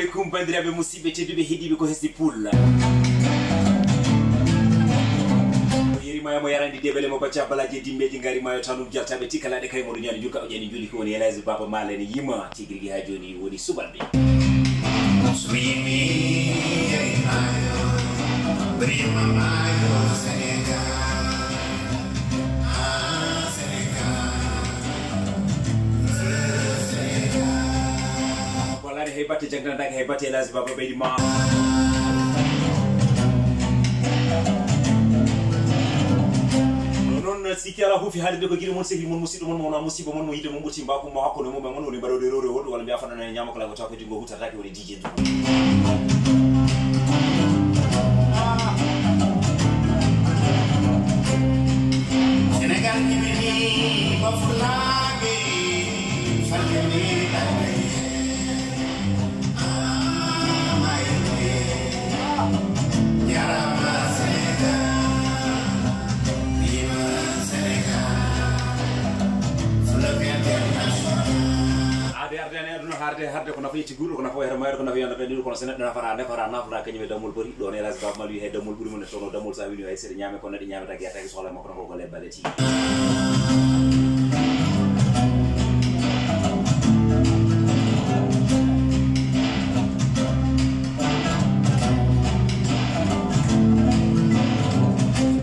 alaikum bandiraɓe musidɓe tedduɓe heeɗiɓe ko hesdi pulla yerimayamo yarandi deɓele mo bacca balaji dimbeji gari mayo tanum jaltaɓe tikkalaɗe kay moɗo ñaani jurka o ƴani juli ko woni elage baba malene yima tigirgui ha joni woni subalɓe walade hay batte jangdandake hay batte elage baba ɓeydi ma non sikki ala huufi haalide ko guiɗo mon sehil mon musidɗo mon wona musiba mon mo yidde mon ɓurti mbakum mo hakkude mum e mon woni mbaɗode rewre woɗɗo walla mbiya fanano ñama kala ko taw kadi ngo hutatake woni DJ Sénégal kimini bafulage falkeni harde ko nafa yetti guurɗo ko nafa wayata mayre ko nafa yonda ɓenɗiɗo kono so neɗɗo nafara nafla kañum e dammol bari ɗon elage baba mal wi hay dammol ɓuuri mon e tono dammol sa wini hay seeɗa ñaame kono neɗɗo ñaamata guertaki sohla makko tan koko lebbale tigui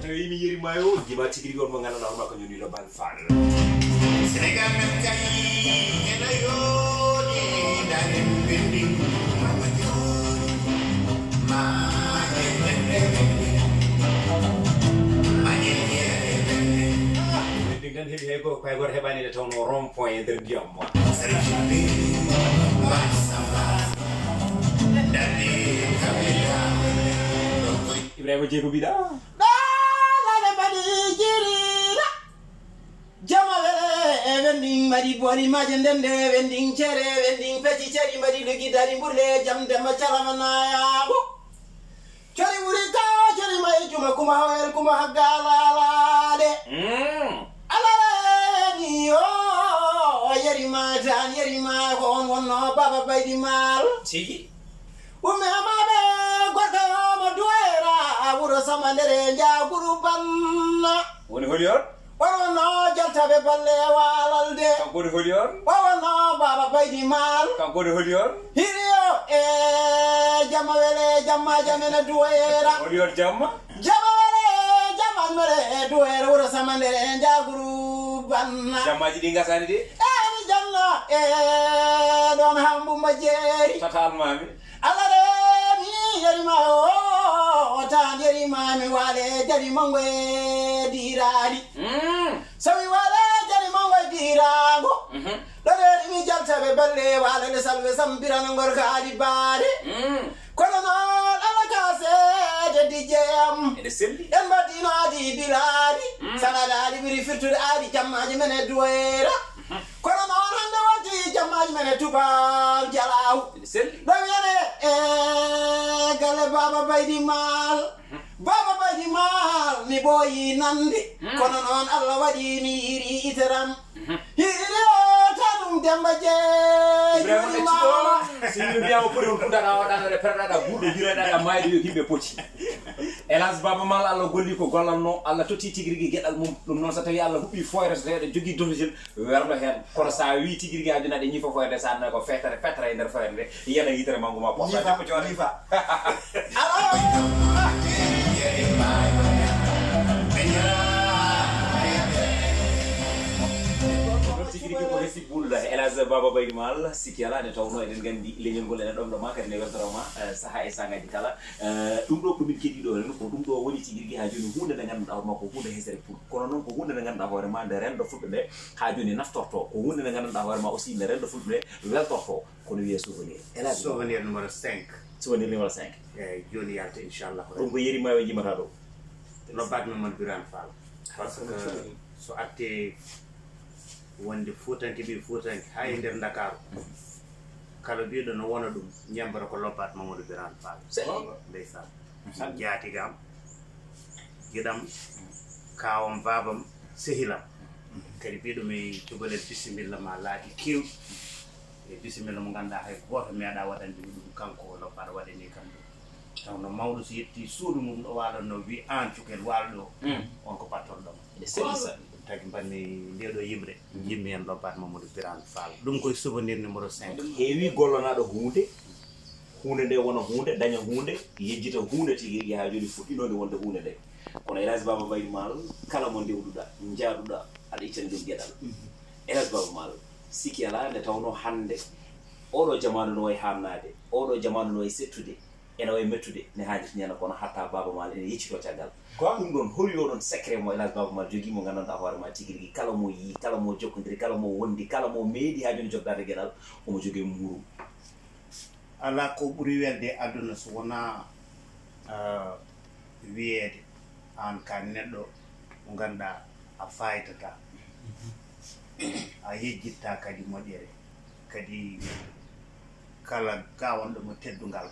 tawi mi yeri mayo jima tigui on mo ganduɗa hono ko ñoni lo bal faal Sénégal men kay ene yoni danen bendi mama joni ma dingan hebi hay ko kay gor hebani de tawno rond point der diam mo Ibrahima Diego bida la badi jirira Vending mari boni majendende vending chere vending peti cheri mari lugi dari burle jamde macharamana yabo cheri urika cheri mai cuma kuma hawel kuma hagala de ala ni o yeri ma won wonno baba baydi mal sigi umme amabe gorka ma duera wuro samandere ja guru banna woni holior Wawana jaltabe balle walalde kanko de holion wawana baba baydi mal kanko de holion hirio jamma wele jamma jamena duwera holion jamma mere duwera wuro samandere jaguru banna jammaji di ngasani de ni janna don hambu majeri tatal mami alare mi yeri ma o tan yeri ma mi wale jari mangwe dirali sawi wale jari mangwe dirago dole mi jaltabe balle wale le salve sambirana ngorka ali bare kono non ala kase de dijam e selli en madina di biladi salada di biri firtude ali jammaji mene duwera kono non hande wati jammaji mene tubal jalaw e selli do wiene gale baba baydi mal mi boyi nandi kono non Allah wadi mi iri iteram hiri o tanum demba je Sini biamo pure un kunda na wadana re perda gudo jirada da mayde yo himbe poti Elas baba mal Allah golli ko gollanno Allah toti tigirigi gedal mum dum non sa tawi Allah hubbi foyre so de jogi dofijel werdo hen kono sa wi tigirigi aduna de ñifa foyre sa na ko fetere e nder foyre de yana yitere manguma posa ko joni fa ko hesi bulla elage baba baydi mal sikki ala ne tawno eden gandi leñol gol ene ɗom ɗo ma kadi ne weltoroma saha e sangaji kala ɗum ɗo komin keɗi ɗo hen ko ɗum ɗo woni tigirgui ha joni hunde nde ganduɗa hoorema ko hunde hesere pour kono noon ko hunde nde ganduɗa hoorema nde rendo fulɓe ɓe ha joni naftorto ko hunde nde ganduɗa hoorema aussi nde rendo fulɓe ɓe weltorto kono wiye souvenir elage souvenir numéro 5 souvenir numéro 5 eyyi joni yalta inchallah ɗum ko yeri mawe jimata ɗo lobbatmi mon Birane Fall parce que so atte wonde fuutanke ɓe fuutanke ha e nder Dakaru kala biɗo no wona ɗum ñambara ko lobbat Mamadou Birane Fall ndeysan jaatigam giɗam kawam babam sehilam kadi biɗo mi cubalel bisimilla ma laaɗi kewɗi e bisimilla mo ganduɗa hay goto meeɗa waɗande ɗum kanko loppaɗo waɗani kam ɗum taw no mawɗo so yetti suudu mum ɗo waalo no wi an cukel waalo ɗo on ko pattorɗoma ɗum tagi mbanmi ndeɗo yimre yimmi hen loppat Mamadou Birane Fall ɗum koye souvenir numéro 5 heewi gollonaɗo hunde nde wona hunde daña hunde yejjita hunde tigi ha joni fuɗɗinode wonde hunde nde kono Elhadji Baba Baydy Mal kala mo ndewɗuɗa jaaduɗa aɗa ittani ɗum gueɗal Elhadji Baba Mal sikki ala nde tawno hande oɗo jamanu no way hamnade oɗo jamanu no way settude ene way mettude ne hajiti ñana kono hatta Baba Mal ene yeccito caggal ɗum ɗon holi oɗon secret mo Elhadji Baba Mal jogui mo gandanɗa hoorema tigui rigui kala mo yi kala mo jokkodiri kala mo wondi kala mo meeɗi ha joni jogdade gueɗal omo jogui murum ala ko ɓuuri welde aduna so wona wiyeede an ka neɗɗo mo ganduɗa a faytata a yejjitta kadi moƴƴere kadi kala gawanɗo mo teddungal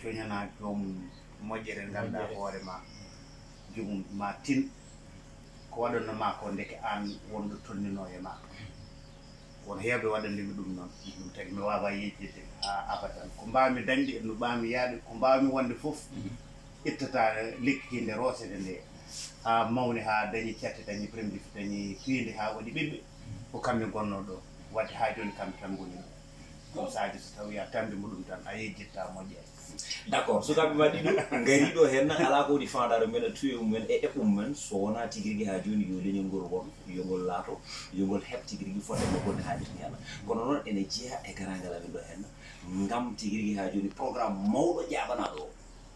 coñana joomum moƴƴere ganduɗa hoorema jomum ma tin ko waɗanno ma ko ndeke an wonɗo tonnino e ma won heewɓe waɗandimi ɗum noon ɗum tagi mi wawa yejjide ha abadan ko mbawmi dañde no mbawmi yaade ko mbawmi wonde foof ittata lekki nde roosede nde ha mawni ha dañi cette dañi premier dañi fiinde ha waɗi ɓiɓɓe ko kamɓe gonno ɗo wadde ha joni kamɓe tan goni ɗum saadi so tawi a tambi mo ɗum tan a yejjitta moƴƴere d' accord sukaɓe mbaɗi ɗum gari ɗo hen ala ko woni fandare mumen e tuye mumen e eɓɓo mumen so wona tigui rigui ha joni yo leñol ngol won yongol laato yongol heɓ tigui rigui fotemo gonne haalirni ala kono noon ene jeeya e garagal amen ɗo hen gam tigui rigui ha joni programme mawɗo ƴaɓanaɗo o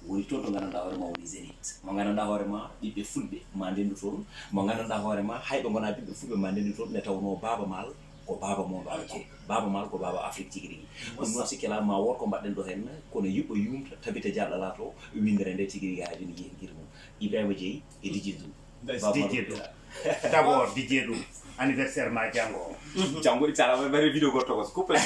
woni toon to gandanɗa hoorema woni zénith mo gandanɗa hoorema ɓiɓɓe fulɓe ma ndendu toon mo gandanɗa hoorema hayɓe gona ɓiɓɓe fulɓe ma ndendu toon nde tawno Baba Mal ko Baba moɗo entier Baba Mal ko Baba Afrique tigui rigui ɗum noon sikki ala ma wot ko mbaɗɗen ɗo hen kono yiɓɓo yumta tabita jalɗala to windere nde tigui rigui ha joni yeehi guiri mum Ibrahima Dieye e Didier Doum Didier Doum d' abord Didier Doum anniversaire ma janggo janggo inchallah mbaɗe vidéo goto ko couple